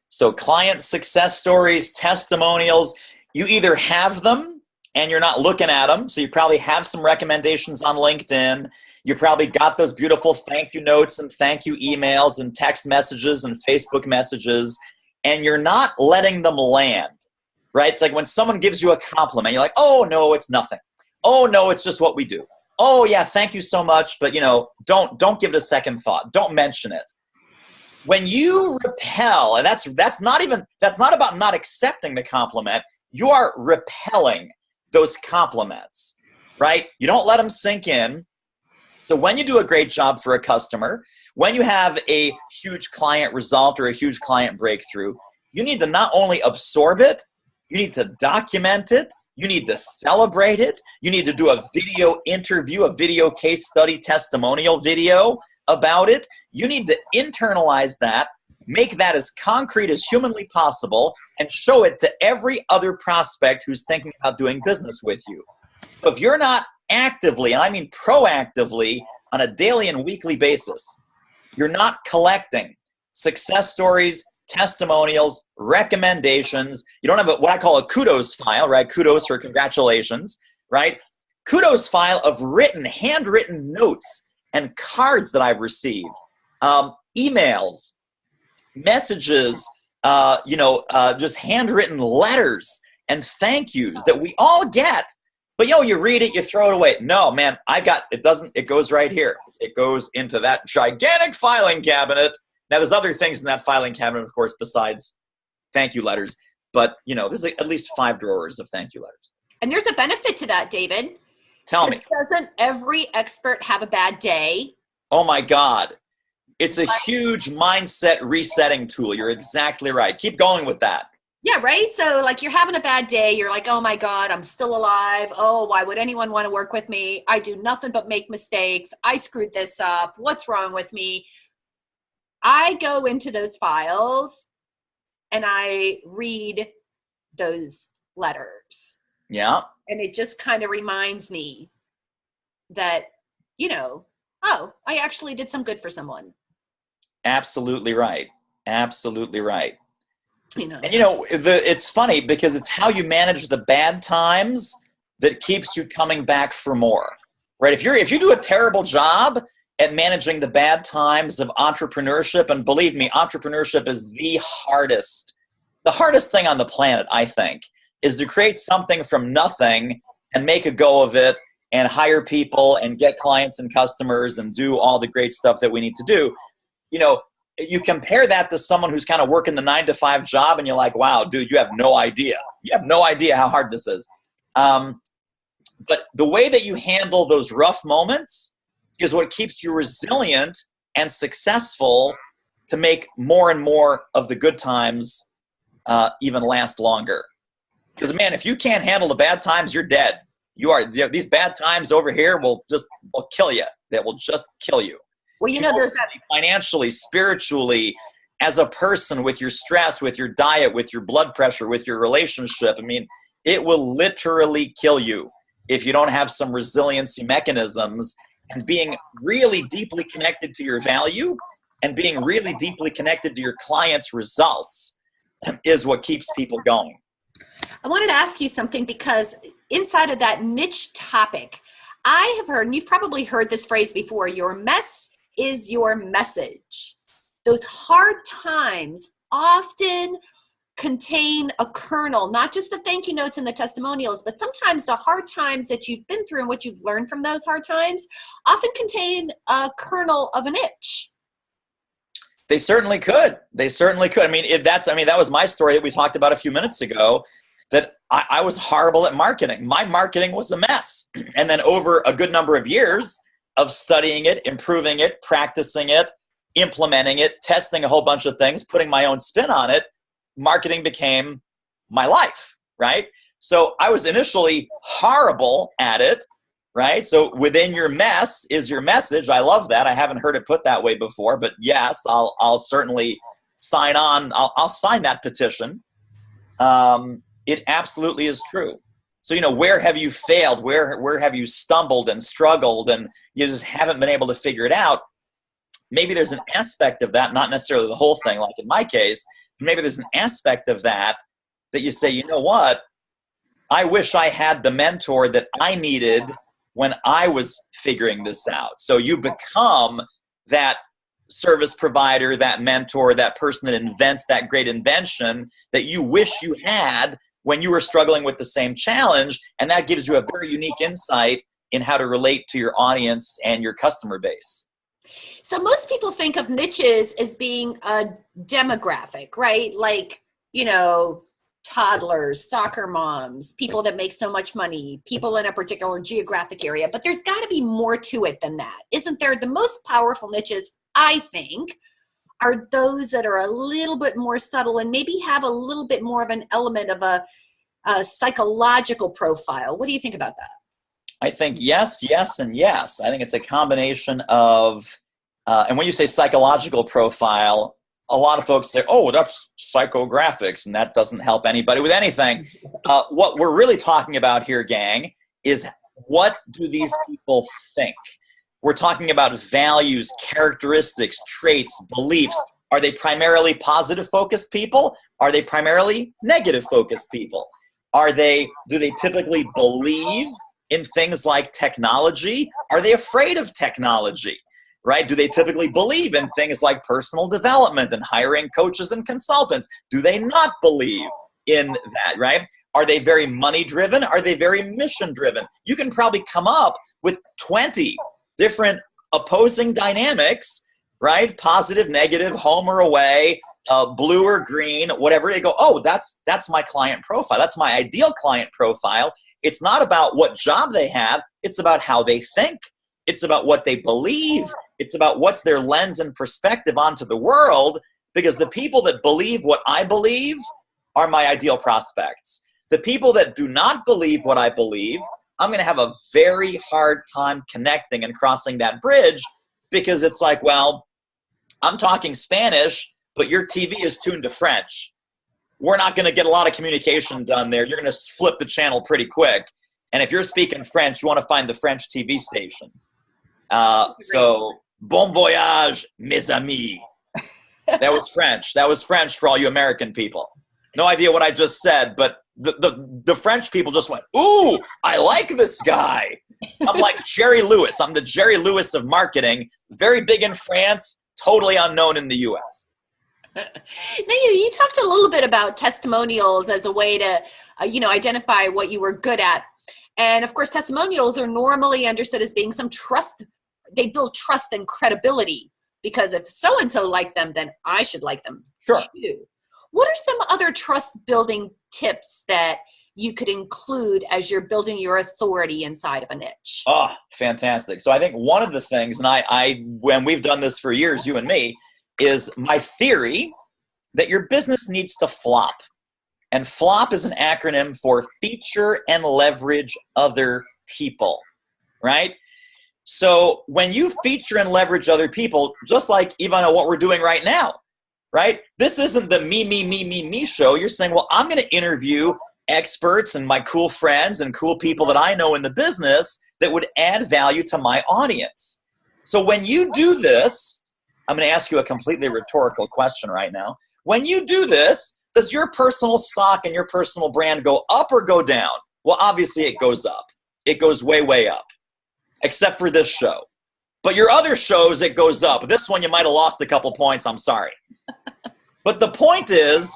So client success stories, testimonials, you either have them and you're not looking at them. So you probably have some recommendations on LinkedIn. You probably got those beautiful thank you notes and thank you emails and text messages and Facebook messages, and you're not letting them land, right? It's like when someone gives you a compliment, you're like, oh, no, it's nothing. Oh, no, it's just what we do. Oh, yeah, thank you so much, but, you know, don't give it a second thought. Don't mention it. When you repel, and that's not about not accepting the compliment, you are repelling those compliments, right? You don't let them sink in. So when you do a great job for a customer, when you have a huge client result or a huge client breakthrough, you need to not only absorb it, you need to document it, You need to celebrate it. You need to do a video interview, a video case study testimonial video about it. You need to internalize that, make that as concrete as humanly possible, and show it to every other prospect who's thinking about doing business with you. So if you're not actively, and I mean proactively, on a daily and weekly basis, you're not collecting success stories, testimonials, recommendations. You don't have what I call a kudos file, right? Kudos for congratulations, right? Kudos file of handwritten notes and cards that I've received, emails, messages, just handwritten letters and thank yous that we all get. But you read it, you throw it away. No, man, it goes right here. It goes into that gigantic filing cabinet. Now, there's other things in that filing cabinet, of course, besides thank you letters. But, there's at least 5 drawers of thank you letters. And there's a benefit to that, David. Tell me. Doesn't every expert have a bad day? Oh, my God. It's a huge mindset resetting tool. You're exactly right. Keep going with that. Yeah, right? So like you're having a bad day. You're like, oh my God, I'm still alive. Oh, why would anyone want to work with me? I do nothing but make mistakes. I screwed this up. What's wrong with me? I go into those files and I read those letters. Yeah. And it just kind of reminds me that, oh, I actually did some good for someone. Absolutely right. Absolutely right. And it's funny because it's how you manage the bad times that keeps you coming back for more, right? If you do a terrible job at managing the bad times of entrepreneurship, and believe me, entrepreneurship is the hardest thing on the planet, I think, is to create something from nothing and make a go of it and hire people and get clients and customers and do all the great stuff that we need to do. You compare that to someone who's kind of working the 9-to-5 job and you're like, wow, dude, you have no idea. You have no idea how hard this is. But the way that you handle those rough moments is what keeps you resilient and successful to make more and more of the good times even last longer. Because, man, if you can't handle the bad times, you're dead. These bad times over here will kill you. They will just kill you. Well, there's that financially, spiritually, as a person, with your stress, with your diet, with your blood pressure, with your relationship. I mean, it will literally kill you if you don't have some resiliency mechanisms, and being really deeply connected to your value and being really deeply connected to your clients' results is what keeps people going. I wanted to ask you something because inside of that niche topic, I have heard, and you've probably heard this phrase before, your mess is your message. Those hard times often contain a kernel, not just the thank you notes and the testimonials, but sometimes the hard times that you've been through and what you've learned from those hard times often contain a kernel of an itch. They certainly could. I mean, that was my story that we talked about a few minutes ago, that I was horrible at marketing. My marketing was a mess. And then over a good number of years of studying it, improving it, practicing it, implementing it, testing a whole bunch of things, putting my own spin on it, marketing became my life, right? So I was initially horrible at it, right? So within your mess is your message. I love that. I haven't heard it put that way before, but yes, I'll certainly sign on. I'll sign that petition. It absolutely is true. So, where have you failed? Where have you stumbled and struggled and you just haven't been able to figure it out? Maybe there's an aspect of that, not necessarily the whole thing, like in my case. Maybe there's an aspect of that you say, you know what? I wish I had the mentor that I needed when I was figuring this out. So you become that service provider, that mentor, that person that invents that great invention that you wish you had when you were struggling with the same challenge. And that gives you a very unique insight in how to relate to your audience and your customer base. So most people think of niches as being a demographic, right? Like, toddlers, soccer moms, people that make so much money, people in a particular geographic area. But there's got to be more to it than that, isn't there? The most powerful niches, I think, are those that are a little bit more subtle and maybe have a little bit more of an element of a psychological profile. What do you think about that? I think yes, yes, and yes. I think it's a combination of, and when you say psychological profile, a lot of folks say, oh, that's psychographics, and that doesn't help anybody with anything. What we're really talking about here, gang, is what do these people think? We're talking about values, characteristics, traits, beliefs. Are they primarily positive focused people? Are they primarily negative focused people? Do they typically believe in things like technology? Are they afraid of technology? Right? Do they typically believe in things like personal development and hiring coaches and consultants? Do they not believe in that, right? Are they very money driven? Are they very mission driven? You can probably come up with 20 different opposing dynamics, right? Positive, negative, home or away, blue or green, whatever. They go, oh, that's my client profile. That's my ideal client profile. It's not about what job they have. It's about how they think. It's about what they believe. It's about what's their lens and perspective onto the world, because the people that believe what I believe are my ideal prospects. The people that do not believe what I believe, I'm going to have a very hard time connecting and crossing that bridge, because it's like, well, I'm talking Spanish, but your TV is tuned to French. We're not going to get a lot of communication done there. You're going to flip the channel pretty quick. And if you're speaking French, you want to find the French TV station. So, bon voyage, mes amis. That was French. That was French for all you American people. No idea what I just said, but the French people just went, ooh, I like this guy. I'm like Jerry Lewis. I'm the Jerry Lewis of marketing. Very big in France, totally unknown in the U.S. Now, you talked a little bit about testimonials as a way to, identify what you were good at. And of course, testimonials are normally understood as being some trust. They build trust and credibility, because if so-and-so liked them, then I should like them too. What are some other trust building tips that you could include as you're building your authority inside of a niche? Oh, fantastic. So I think one of the things, and I when we've done this for years, you and me, is my theory that your business needs to flop. And FLOP is an acronym for feature and leverage other people, right? So when you feature and leverage other people, just like even what we're doing right now, right? This isn't the me show. You're saying, well, I'm going to interview experts and my cool friends and cool people that I know in the business that would add value to my audience. So when you do this, I'm going to ask you a completely rhetorical question right now. When you do this, does your personal stock and your personal brand go up or go down? Well, obviously it goes up. It goes way, way up, except for this show. But your other shows, it goes up. This one, you might have lost a couple points. I'm sorry. But the point is,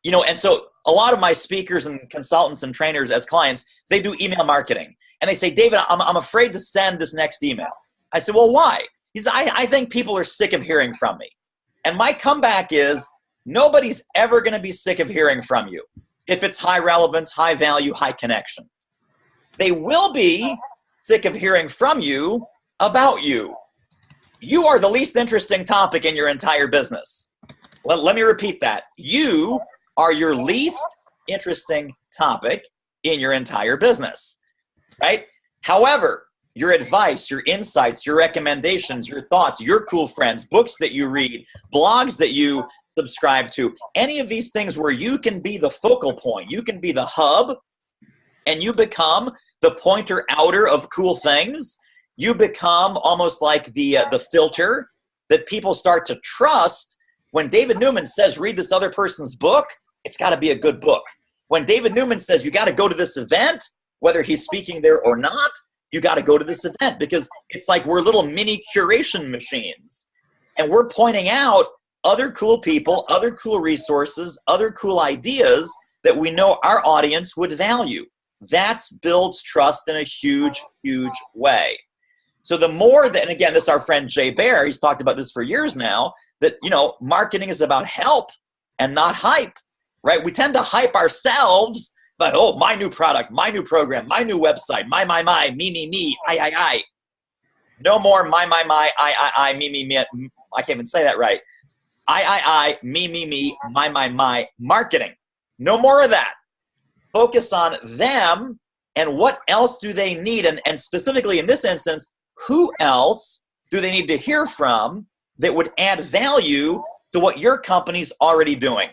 and so a lot of my speakers and consultants and trainers as clients, they do email marketing. And they say, David, I'm afraid to send this next email. I said, well, why? He said, I think people are sick of hearing from me. And my comeback is, nobody's ever going to be sick of hearing from you if it's high relevance, high value, high connection. They will be sick of hearing from you about you. You are the least interesting topic in your entire business. Let me repeat that. You are your least interesting topic in your entire business, right? However, your advice, your insights, your recommendations, your thoughts, your cool friends, books that you read, blogs that you subscribe to, any of these things where you can be the focal point, you can be the hub, and you become the pointer outer of cool things. You become almost like the filter that people start to trust. When David Newman says, read this other person's book, it's got to be a good book. When David Newman says, you got to go to this event, whether he's speaking there or not, you got to go to this event, because it's like we're little mini curation machines. And we're pointing out other cool people, other cool resources, other cool ideas that we know our audience would value. That builds trust in a huge, huge way. So the more that, and again, this is our friend Jay Baer, he's talked about this for years now, that, marketing is about help and not hype, right? We tend to hype ourselves, but, oh, my new product, my new program, my new website, my, me, I. No more my, I, me, I can't even say that right. I, me, my, marketing. No more of that. focus on them and what else do they need. And specifically in this instance, who else do they need to hear from that would add value to what your company's already doing?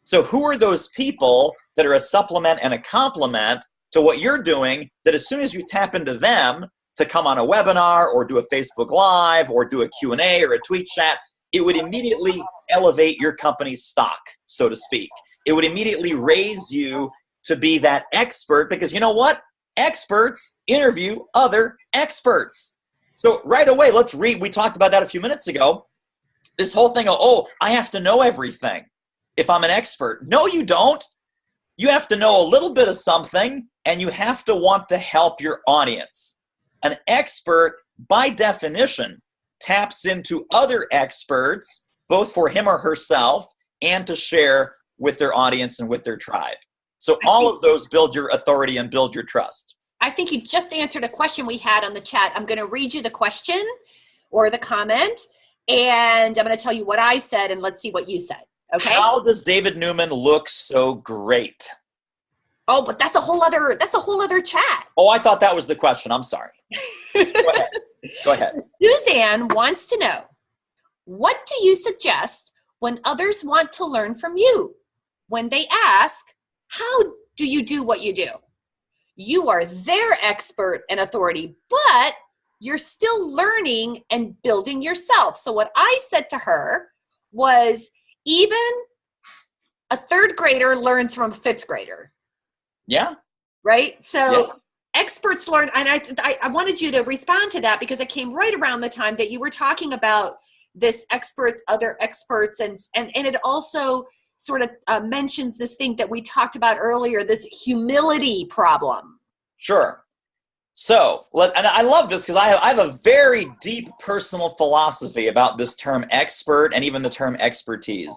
So who are those people that are a supplement and a complement to what you're doing, that as soon as you tap into them to come on a webinar or do a Facebook Live or do a Q&A or a tweet chat, it would immediately elevate your company's stock, so to speak. It would immediately raise you to be that expert, because you know what? Experts interview other experts. So right away, let's read. We talked about that a few minutes ago. This whole thing of, oh, I have to know everything if I'm an expert. No, you don't. You have to know a little bit of something, and you have to want to help your audience. An expert, by definition, taps into other experts, both for him or herself, and to share with their audience and with their tribe. So all of those build your authority and build your trust. I think you just answered a question we had on the chat. I'm going to read you the question or the comment, and I'm going to tell you what I said, and let's see what you said. Okay. How does David Newman look so great? Oh, but that's a whole other chat. Oh, I thought that was the question. I'm sorry. Go ahead. Suzanne wants to know, what do you suggest when others want to learn from you? When they ask, how do you do what you do? You are their expert and authority, but you're still learning and building yourself. So what I said to her was, even a third grader learns from a fifth grader. Yeah. Right? So yeah. Experts learn, and I wanted you to respond to that because it came right around the time that you were talking about this experts, other experts, and it also sort of mentions this thing that we talked about earlier, this humility problem. Sure. So, and I love this because I have a very deep personal philosophy about this term expert and even the term expertise.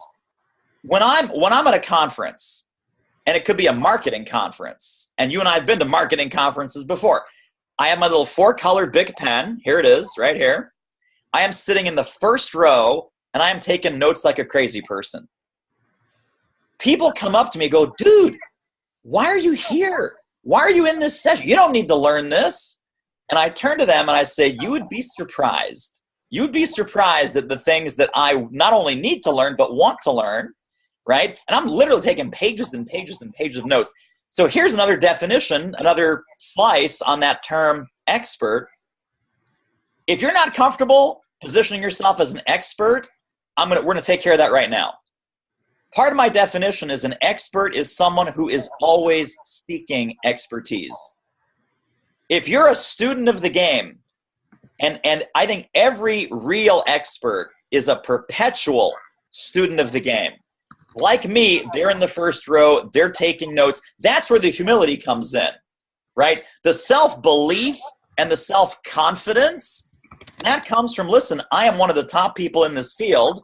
When I'm at a conference, and it could be a marketing conference, and you and I have been to marketing conferences before. I have my little 4-color big pen. Here it is, right here. I am sitting in the first row, and I am taking notes like a crazy person. People come up to me and go, dude, why are you here? Why are you in this session? You don't need to learn this. And I turn to them and I say, you would be surprised. You would be surprised at the things that I not only need to learn, but want to learn, right? And I'm literally taking pages and pages and pages of notes. So here's another definition, another slice on that term expert. If you're not comfortable positioning yourself as an expert, we're going to take care of that right now. Part of my definition is an expert is someone who is always seeking expertise. If you're a student of the game, and I think every real expert is a perpetual student of the game. Like me, they're in the first row, they're taking notes. That's where the humility comes in, right? The self-belief and the self-confidence, that comes from, listen, I am one of the top people in this field,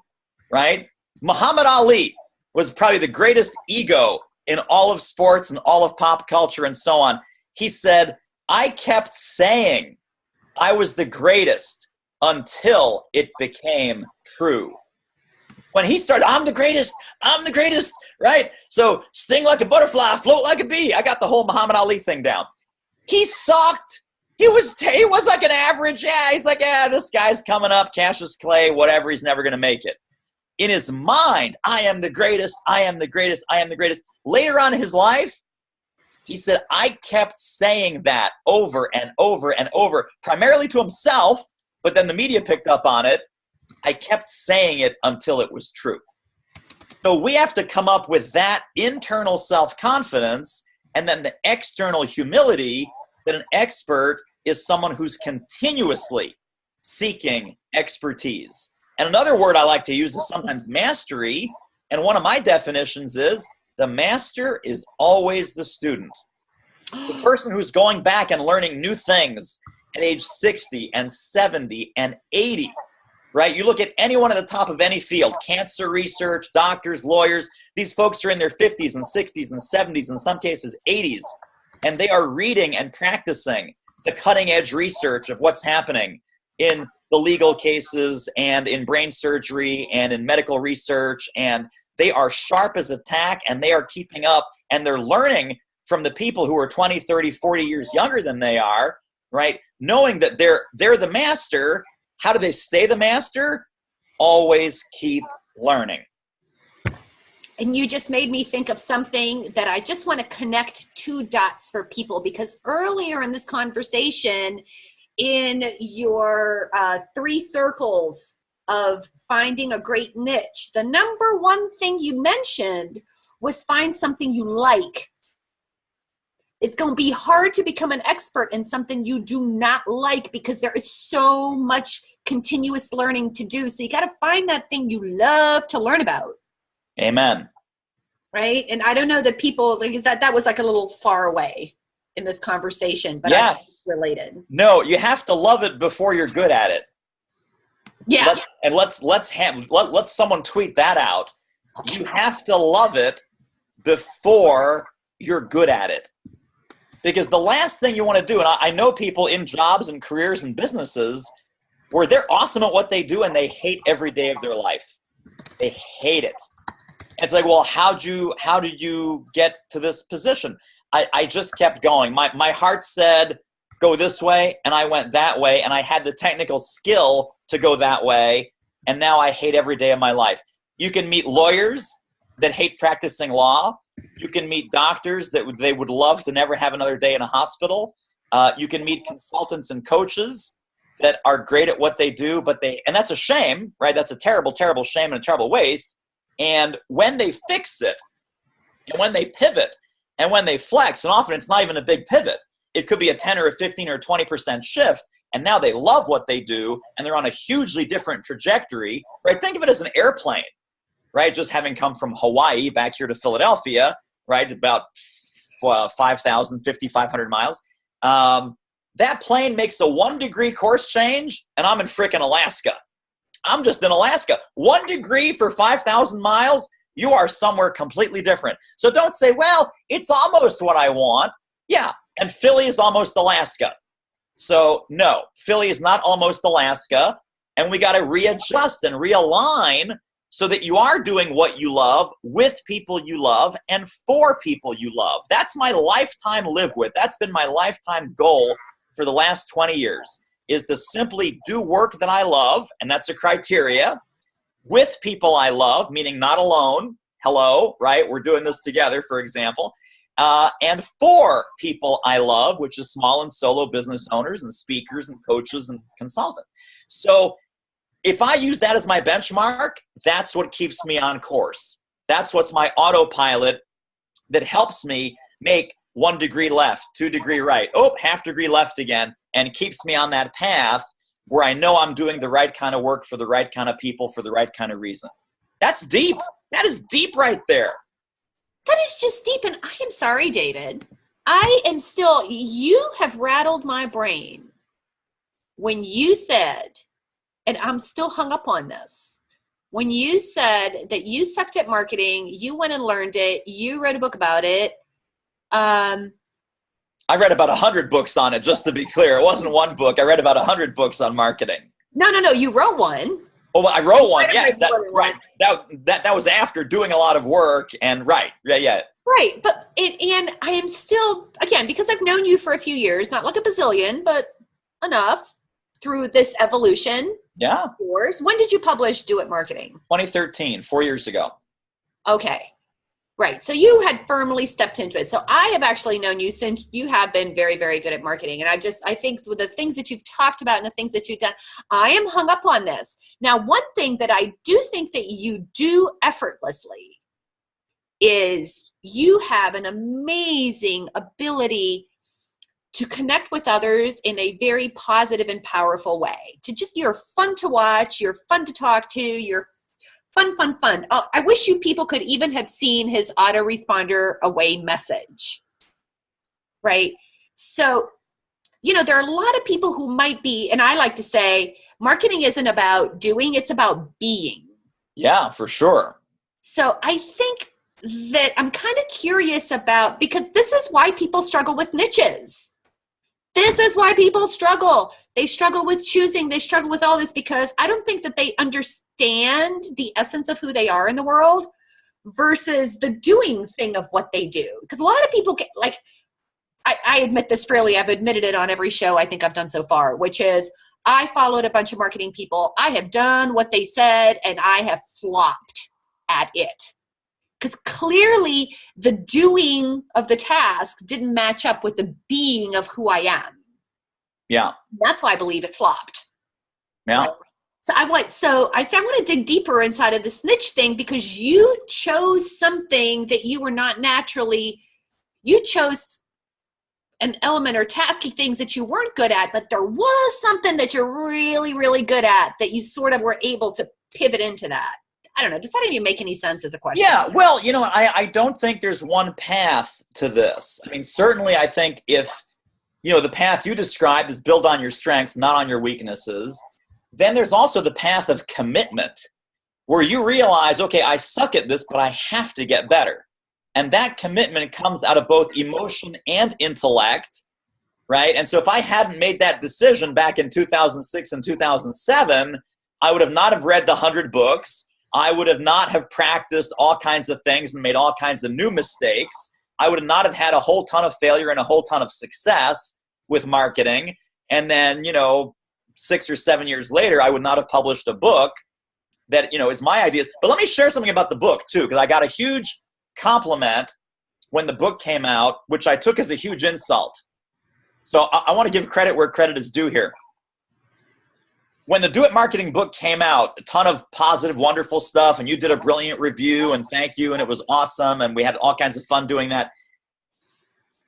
right? Muhammad Ali was probably the greatest ego in all of sports and all of pop culture and so on. He said, I kept saying I was the greatest until it became true. When he started, I'm the greatest, right? So sting like a butterfly, float like a bee. I got the whole Muhammad Ali thing down. He sucked. He was like an average. Yeah, he's like, yeah, this guy's coming up, Cassius Clay, whatever, he's never going to make it. In his mind, I am the greatest, I am the greatest, I am the greatest. Later on in his life, he said, I kept saying that over and over and over, primarily to himself, but then the media picked up on it. I kept saying it until it was true. So we have to come up with that internal self-confidence and then the external humility that an expert is someone who's continuously seeking expertise. And another word I like to use is sometimes mastery. And one of my definitions is the master is always the student. The person who's going back and learning new things at age 60 and 70 and 80. Right? You look at anyone at the top of any field, cancer research, doctors, lawyers, these folks are in their 50s and 60s and 70s, in some cases 80s, and they are reading and practicing the cutting edge research of what's happening in the legal cases and in brain surgery and in medical research, and they are sharp as a tack and they are keeping up and they're learning from the people who are 20, 30, 40 years younger than they are, right? Knowing that they're the master. How do they stay the master? Always keep learning. And you just made me think of something that I just want to connect two dots for people, because earlier in this conversation, in your 3 circles of finding a great niche, the number one thing you mentioned was find something you like. It's going to be hard to become an expert in something you do not like, because there is so much continuous learning to do. So you got to find that thing you love to learn about. Amen. Right? And I don't know that people, like, that was like a little far away in this conversation, but Yes. I think it's related. No, you have to love it before you're good at it. Yeah. Let's someone tweet that out. You have to love it before you're good at it. Because the last thing you want to do, and I know people in jobs and careers and businesses where they're awesome at what they do and they hate every day of their life. They hate it. It's like, well, how did you get to this position? I just kept going. My heart said, go this way, and I went that way, and I had the technical skill to go that way, and now I hate every day of my life. You can meet lawyers that hate practicing law. You can meet doctors that they would love to never have another day in a hospital. You can meet consultants and coaches that are great at what they do, and that's a shame, right? That's a terrible, terrible shame and a terrible waste. And when they fix it, and when they pivot, and when they flex, and often it's not even a big pivot, it could be a 10 or a 15 or 20% shift, and now they love what they do, and they're on a hugely different trajectory, right? Think of it as an airplane, right? Just having come from Hawaii back here to Philadelphia, right? About 5,500 miles. That plane makes a 1 degree course change, and I'm in frickin' Alaska. I'm just in Alaska. 1 degree for 5,000 miles, you are somewhere completely different. So don't say, well, it's almost what I want. Yeah, and Philly is almost Alaska. So no, Philly is not almost Alaska, and we got to readjust and realign so that you are doing what you love with people you love and for people you love. That's my lifetime live with. That's been my lifetime goal for the last 20 years. Is to simply do work that I love, and that's a criteria, with people I love, meaning not alone. Hello, right? We're doing this together, for example. And for people I love, which is small and solo business owners and speakers and coaches and consultants. So if I use that as my benchmark, that's what keeps me on course. That's what's my autopilot that helps me make 1 degree left, 2 degree right, half degree left again, and keeps me on that path where I know I'm doing the right kind of work for the right kind of people for the right kind of reason. That's deep. That is deep right there. That is just deep. And I am sorry, David. You have rattled my brain when you said, and I'm still hung up on this, when you said that you sucked at marketing, you went and learned it, you wrote a book about it. I read about 100 books on it, just to be clear. It wasn't one book. I read about 100 books on marketing. No. You wrote one. Oh, I wrote one. Yes, right. That was after doing a lot of work, and right. Yeah. Right, and I am still, again, because I've known you for a few years, not like a bazillion, but enough through this evolution. Yeah. Yours. When did you publish Do It Marketing? 2013, 4 years ago. Okay. Right. So you had firmly stepped into it. So I have actually known you since you have been very, very good at marketing. And I think with the things that you've talked about and the things that you've done, I am hung up on this. Now, one thing that I do think that you do effortlessly is you have an amazing ability to connect with others in a very positive and powerful way. You're fun to watch, you're fun to talk to, you're fun. Oh, I wish you people could even have seen his autoresponder away message, right? So, there are a lot of people who might be, and I like to say, marketing isn't about doing, it's about being. Yeah, for sure. So I think that I'm kind of curious about, because this is why people struggle with niches. This is why people struggle. They struggle with choosing. They struggle with all this because I don't think that they understand the essence of who they are in the world. versus the doing thing of what they do. Because a lot of people get, like, I admit this freely. I've admitted it on every show I think I've done so far, which is I followed a bunch of marketing people. I have done what they said, and I have flopped at it. Because clearly the doing of the task didn't match up with the being of who I am. Yeah. That's why I believe it flopped. Yeah. Right? So I want to dig deeper inside of this niche thing, because you chose something that you were not naturally, you chose an element or tasky things that you weren't good at, but there was something that you're really, really good at that you sort of were able to pivot into that. I don't know. Does that even make any sense as a question? Yeah. Well, I don't think there's one path to this. I mean, certainly I think if, the path you described is built on your strengths, not on your weaknesses, then there's also the path of commitment where you realize, okay, I suck at this, but I have to get better. And that commitment comes out of both emotion and intellect, right? And so if I hadn't made that decision back in 2006 and 2007, I would have not have read the 100 books. I would have not have practiced all kinds of things and made all kinds of new mistakes. I would not have had a whole ton of failure and a whole ton of success with marketing. And then, 6 or 7 years later, I would not have published a book that, is my idea. But let me share something about the book too, because I got a huge compliment when the book came out, which I took as a huge insult. So I want to give credit where credit is due here. When the Do It Marketing book came out, a ton of positive, wonderful stuff, and you did a brilliant review, and thank you, and it was awesome, and we had all kinds of fun doing that.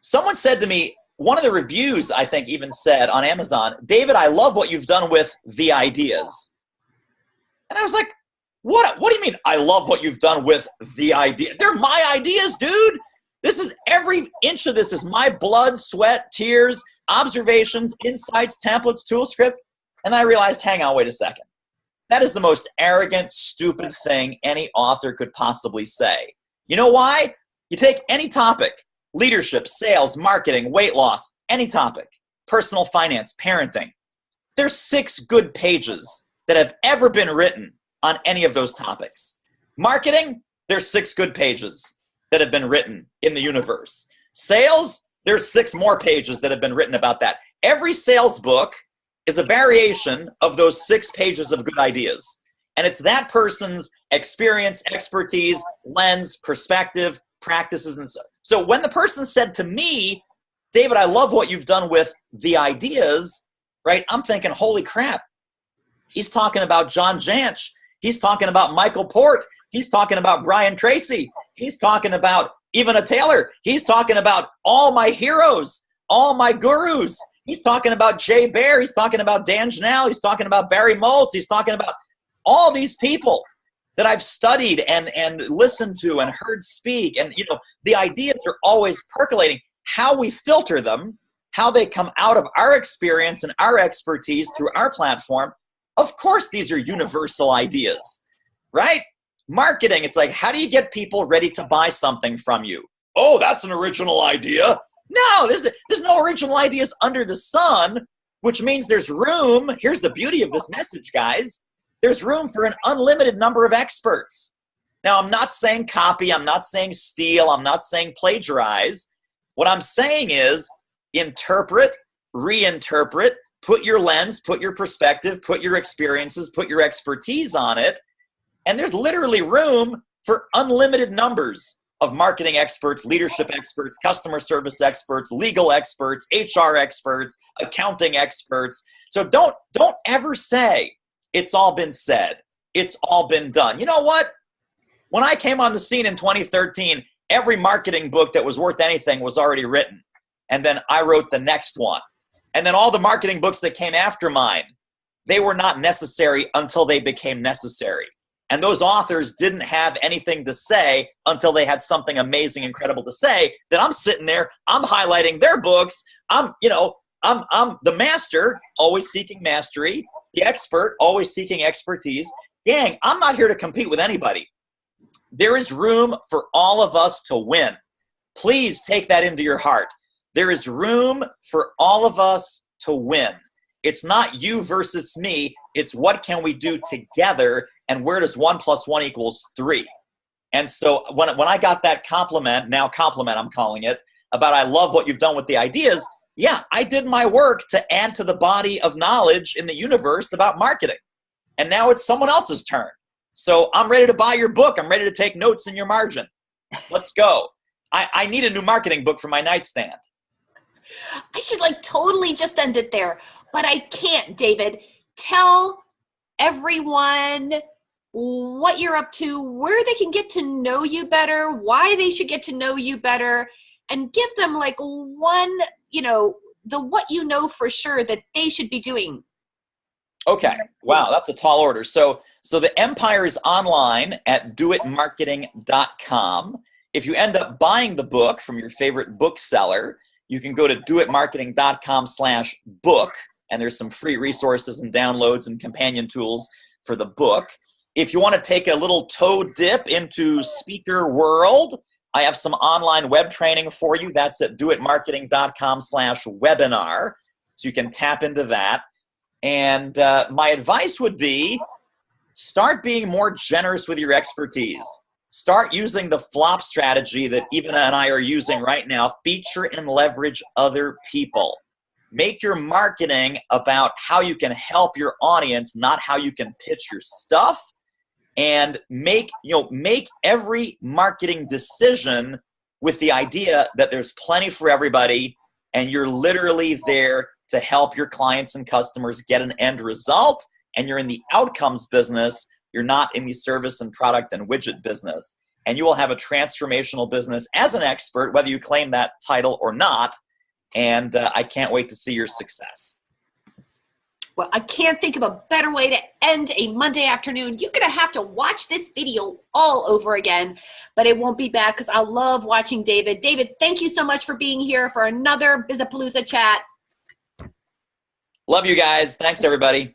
Someone said to me, one of the reviews, I think, even said on Amazon, David, I love what you've done with the ideas. And I was like, what do you mean I love what you've done with the idea? They're my ideas, dude. This is every inch of this is my blood, sweat, tears, observations, insights, templates, tool scripts. And I realized, hang on, wait a second. That is the most arrogant, stupid thing any author could possibly say. You know why? You take any topic, leadership, sales, marketing, weight loss, any topic, personal finance, parenting. There's 6 good pages that have ever been written on any of those topics. Marketing, there's 6 good pages that have been written in the universe. Sales, there's 6 more pages that have been written about that. Every sales book is a variation of those 6 pages of good ideas. And it's that person's experience, expertise, lens, perspective, practices, and so. So when the person said to me, David, I love what you've done with the ideas, right? I'm thinking, holy crap. He's talking about John Jantsch. He's talking about Michael Port. He's talking about Brian Tracy. He's talking about Ivana Taylor. He's talking about all my heroes, all my gurus. He's talking about Jay Baer. He's talking about Dan Janelle. He's talking about Barry Moltz. He's talking about all these people that I've studied and listened to and heard speak. And, the ideas are always percolating. How we filter them, how they come out of our experience and our expertise through our platform. Of course, these are universal ideas, right? Marketing, it's like, how do you get people ready to buy something from you? Oh, that's an original idea. No, there's no original ideas under the sun, which means there's room. Here's the beauty of this message, guys. There's room for an unlimited number of experts. Now, I'm not saying copy. I'm not saying steal. I'm not saying plagiarize. What I'm saying is interpret, reinterpret, put your lens, put your perspective, put your experiences, put your expertise on it. And there's literally room for unlimited numbers of marketing experts, leadership experts, customer service experts, legal experts, HR experts, accounting experts. So don't ever say it's all been said. It's all been done. You know what? When I came on the scene in 2013, every marketing book that was worth anything was already written. And then I wrote the next one. And then all the marketing books that came after mine, they were not necessary until they became necessary. And those authors didn't have anything to say until they had something amazing, incredible to say. That I'm sitting there, I'm highlighting their books. I'm the master, always seeking mastery. The expert, always seeking expertise. Gang, I'm not here to compete with anybody. There is room for all of us to win. Please take that into your heart. There is room for all of us to win. It's not you versus me. It's what can we do together, and where does 1 + 1 = 3? And so when I got that compliment I'm calling it, about I love what you've done with the ideas, yeah, I did my work to add to the body of knowledge in the universe about marketing. And now it's someone else's turn. So I'm ready to buy your book. I'm ready to take notes in your margin. Let's go. I need a new marketing book for my nightstand. I should like totally just end it there, but I can't, David. Tell everyone what you're up to, where they can get to know you better, why they should get to know you better, and give them like one, the what you know for sure that they should be doing. Okay. Wow, that's a tall order. So the empire is online at doitmarketing.com. If you end up buying the book from your favorite bookseller, you can go to doitmarketing.com/book, and there's some free resources and downloads and companion tools for the book. If you want to take a little toe dip into speaker world, I have some online web training for you. That's at doitmarketing.com/webinar. So you can tap into that. And my advice would be start being more generous with your expertise. Start using the flop strategy that Ivana and I are using right now. Feature and leverage other people. Make your marketing about how you can help your audience, not how you can pitch your stuff. And make every marketing decision with the idea that there's plenty for everybody, and you're literally there to help your clients and customers get an end result, and you're in the outcomes business. You're not in the service and product and widget business. And you will have a transformational business as an expert, whether you claim that title or not. And I can't wait to see your success. Well, I can't think of a better way to end a Monday afternoon. You're going to have to watch this video all over again, but it won't be bad because I love watching David. David, thank you so much for being here for another Bizapalooza chat. Love you guys. Thanks, everybody.